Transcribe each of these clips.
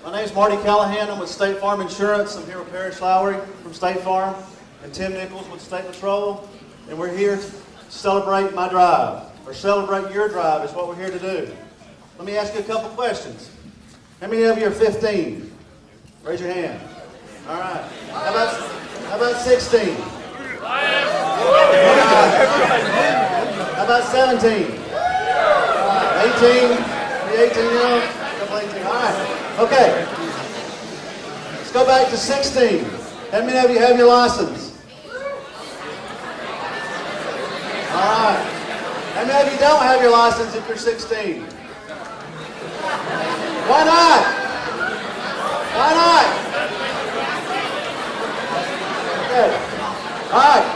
My name is Marty Callahan. I'm with State Farm Insurance. I'm here with Parrish Lowry from State Farm and Tim Nichols with State Patrol. And we're here to celebrate my drive, or celebrate your drive is what we're here to do. Let me ask you a couple questions. How many of you are 15? Raise your hand. All right. How about 16? How about 17? 18? The 18-year-old? Couple 18. All right. Okay. Let's go back to 16. How many of you have your license? All right. How many of you don't have your license if you're 16? Why not? Why not? Okay. All right.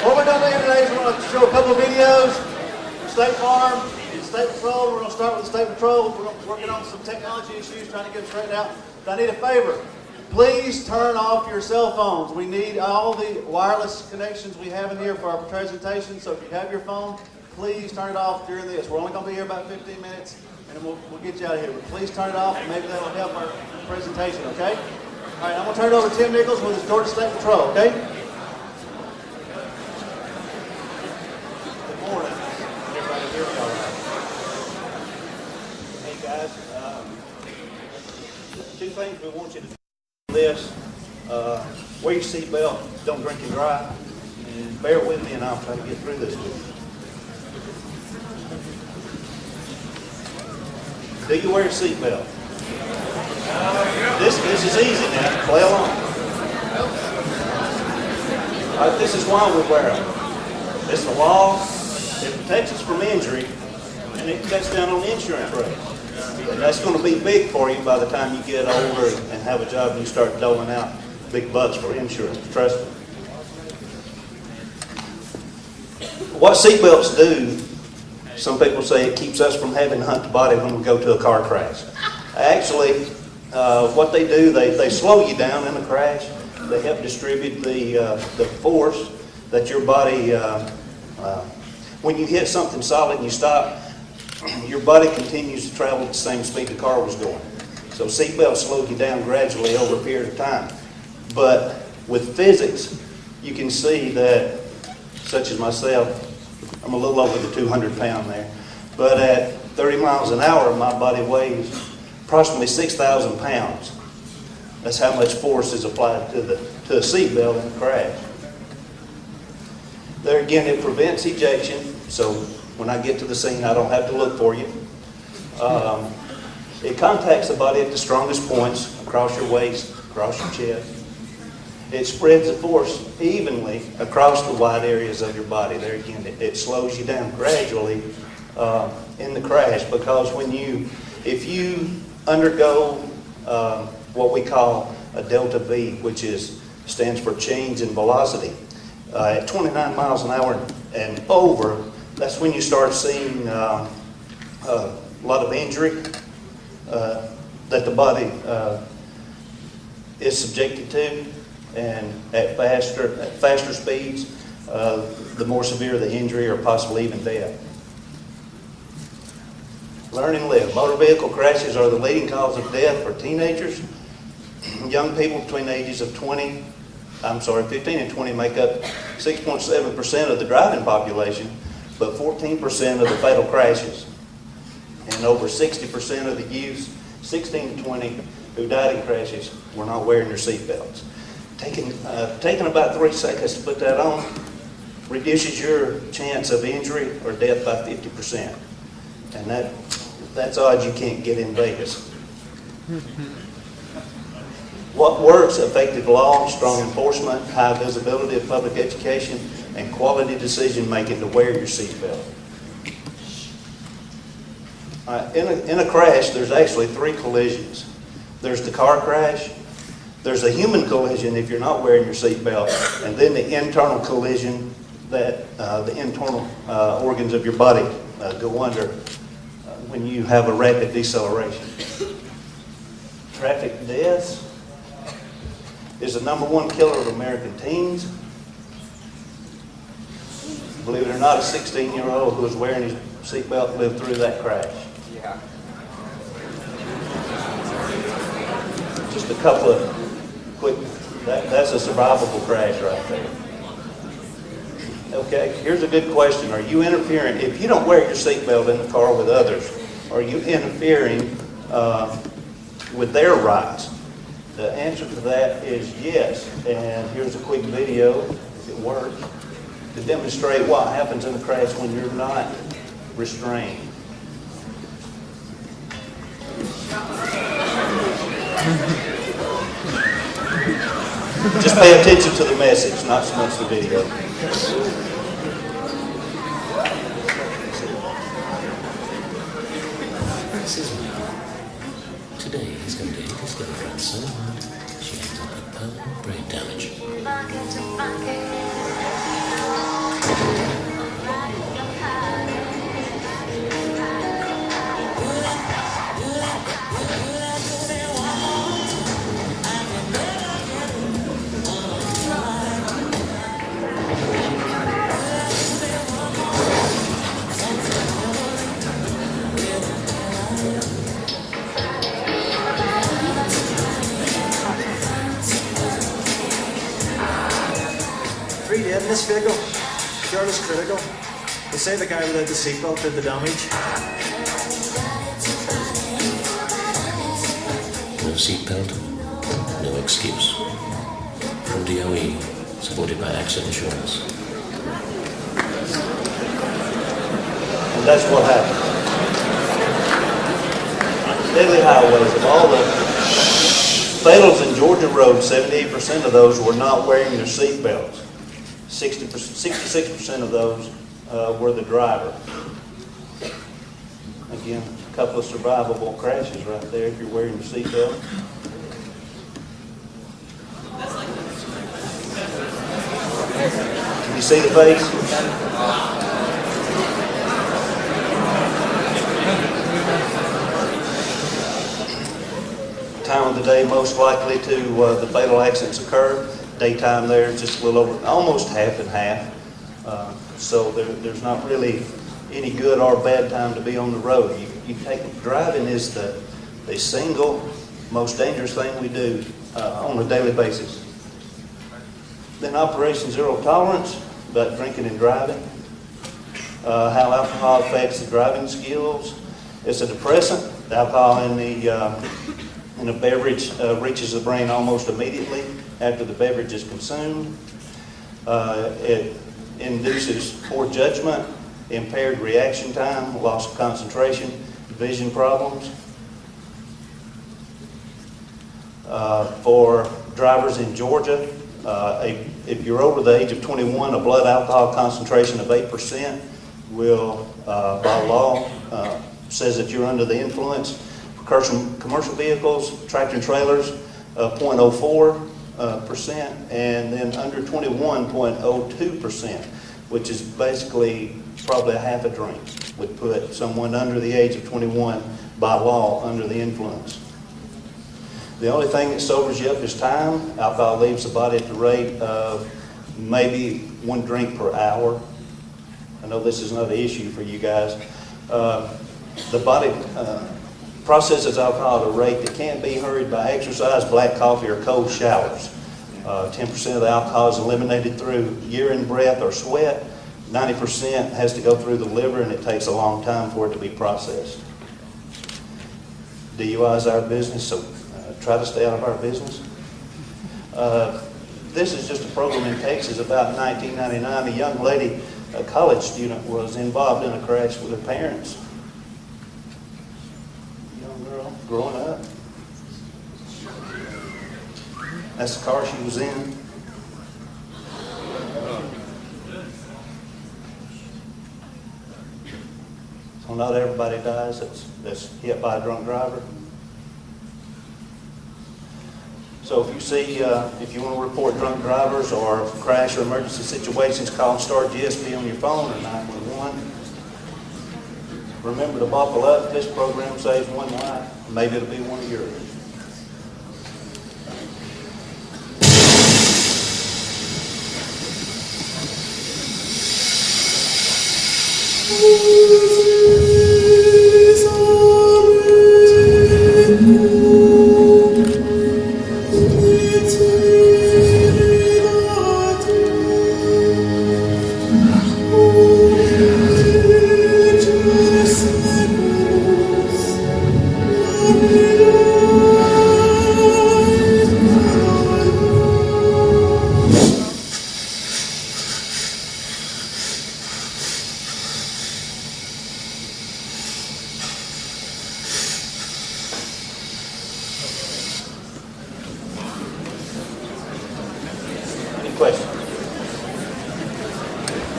What we're going to do today is we're going to show a couple of videos from State Farm and State Patrol. We're going to start with the State Patrol. We're going to be working on some technology issues, trying to get them straightened out. But I need a favor. Please turn off your cell phones. We need all the wireless connections we have in here for our presentation. So if you have your phone, please turn it off during this. We're only going to be here about 15 minutes, and then we'll get you out of here. But please turn it off, and maybe that will help our presentation, okay? All right, I'm going to turn it over to Tim Nichols with his Georgia State Patrol, okay? Good morning. Everybody hear me all right? Hey, guys. Two things we want you to do. This, wear your seatbelt, don't drink and drive, and bear with me and I'll try to get through this with you. Do you wear a seatbelt? This is easy now, play along. All right, this is why we wear them. It's the law, it protects us from injury, and it cuts down on the insurance rate. And that's going to be big for you by the time you get older and have a job and you start doling out big bucks for insurance. Trust me. What seatbelts do, some people say it keeps us from having to hunt the body when we go to a car crash. Actually, what they do, they slow you down in a crash. They help distribute the force that your body, when you hit something solid and you stop, your body continues to travel at the same speed the car was going. So seatbelts slow you down gradually over a period of time. But with physics, you can see that, such as myself, I'm a little over the 200 pound there, but at 30 miles an hour, my body weighs approximately 6,000 pounds. That's how much force is applied to a seatbelt in a crash. There again, it prevents ejection, so when I get to the scene, I don't have to look for you. It contacts the body at the strongest points, across your waist, across your chest. It spreads the force evenly across the wide areas of your body. There again, it slows you down gradually in the crash, because if you undergo what we call a delta V, which stands for change in velocity, at 29 miles an hour and over, that's when you start seeing a lot of injury that the body is subjected to, and at faster speeds, the more severe the injury or possibly even death. Learn and live. Motor vehicle crashes are the leading cause of death for teenagers. Young people between the ages of 15 and 20 make up 6.7% of the driving population, but 14% of the fatal crashes. And over 60% of the youths, 16 to 20, who died in crashes were not wearing their seatbelts. Taking about 3 seconds to put that on reduces your chance of injury or death by 50%. And that's odds you can't get in Vegas. What works? Effective law, strong enforcement, high visibility of public education, and quality decision making to wear your seatbelt. In a crash, there's actually 3 collisions. There's the car crash, there's a human collision if you're not wearing your seatbelt, and then the internal collision that the internal organs of your body go under when you have a rapid deceleration. Traffic deaths is the #1 killer of American teens. Believe it or not, a 16-year-old who was wearing his seatbelt lived through that crash. Yeah. Just a couple of quick, that's a survivable crash right there. Okay, here's a good question. Are you interfering, if you don't wear your seatbelt in the car with others, are you interfering with their rights? The answer to that is yes. And here's a quick video, if it works, to demonstrate what happens in a crash when you're not restrained. Just pay attention to the message, not so much the video. This is me. Today he's going to hit his girlfriend so hard she ends up with permanent brain damage. Three dead in this vehicle. Girl is critical. They say the guy without the seatbelt did the damage. No seatbelt, no excuse. From DOE, supported by Accident Insurance. And that's what happened. Deadly highways, of all the fatals in Georgia roads, 78% of those were not wearing their seatbelts. 66% of those were the driver. Again, a couple of survivable crashes right there if you're wearing your seatbelt. Can you see the face? Time of the day most likely to the fatal accidents occur. Daytime there is just a little over, almost half and half. So there's not really any good or bad time to be on the road. Driving is the single most dangerous thing we do on a daily basis. Then Operation Zero Tolerance, about drinking and driving. How alcohol affects the driving skills. It's a depressant. The alcohol in a beverage reaches the brain almost immediately after the beverage is consumed. It induces poor judgment, impaired reaction time, loss of concentration, vision problems. For drivers in Georgia, if you're over the age of 21, a blood alcohol concentration of 8% will, by law, says that you're under the influence. For commercial vehicles, tractor and trailers, 0.04%, and then under 21, 0.02%, which is basically probably a half a drink, would put someone under the age of 21 by law under the influence. The only thing that sobers you up is time. Alcohol leaves the body at the rate of maybe 1 drink per hour. I know this is not an issue for you guys. The body processes alcohol at a rate that can't be hurried by exercise, black coffee, or cold showers. 10% of the alcohol is eliminated through urine, breath, or sweat. 90% has to go through the liver, and it takes a long time for it to be processed. DUI is our business, so try to stay out of our business. This is just a program in Texas. About 1999, a young lady, a college student, was involved in a crash with her parents. Young girl, growing up. That's the car she was in. So not everybody dies that's hit by a drunk driver. So if you see, if you want to report drunk drivers or crash or emergency situations, call Star GSP on your phone or 911. Remember to buckle up. This program saves one life. Maybe it'll be one of yours.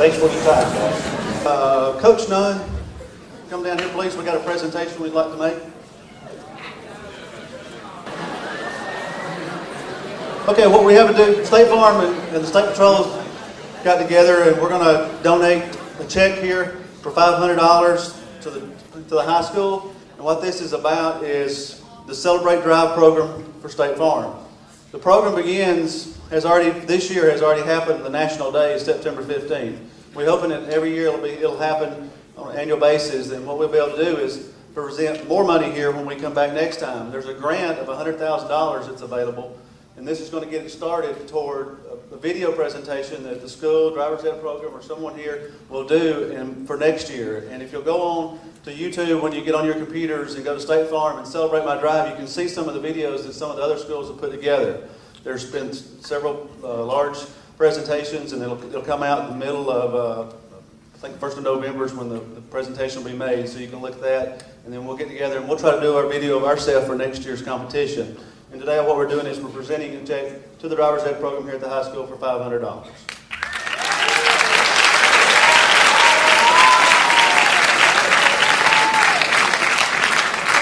Thanks for your time, guys. Coach Nunn, come down here, please. We got a presentation we'd like to make. Okay, what we have to do, State Farm and the State Patrol got together, and we're going to donate a check here for $500 to the high school. And what this is about is the Celebrate Drive program for State Farm. The program this year has already happened. The National Day is September 15th. We're hoping that every year it'll happen on an annual basis. And what we'll be able to do is present more money here when we come back next time. There's a grant of $100,000 that's available. And this is going to get it started toward a video presentation that the school, driver's ed program, or someone here will do for next year. And if you'll go on to YouTube when you get on your computers and go to State Farm and Celebrate My Drive, you can see some of the videos that some of the other schools have put together. There's been several large presentations, and it'll come out in the middle of, I think, 1st of November is when the presentation will be made. So you can look at that, and then we'll get together and we'll try to do our video of ourselves for next year's competition. And today what we're doing is we're presenting a check to the driver's ed program here at the high school for $500.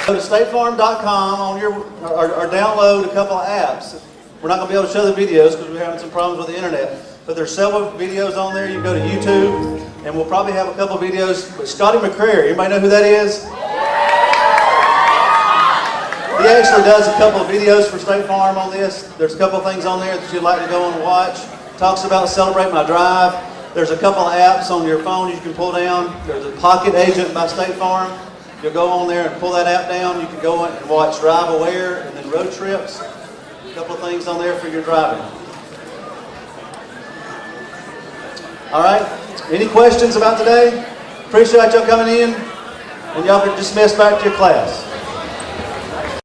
Go to statefarm.com or download a couple of apps. We're not going to be able to show the videos because we're having some problems with the internet. But there's several videos on there. You can go to YouTube, and we'll probably have a couple of videos. But Scotty McCrary, anybody know who that is? He actually does a couple of videos for State Farm on this. There's a couple of things on there that you'd like to go and watch. Talks about Celebrate My Drive. There's a couple of apps on your phone you can pull down. There's a Pocket Agent by State Farm. You'll go on there and pull that app down. You can go and watch Drive Aware and then Road Trips. A couple of things on there for your driving. All right. Any questions about today? Appreciate y'all coming in. And y'all can dismiss back to your class.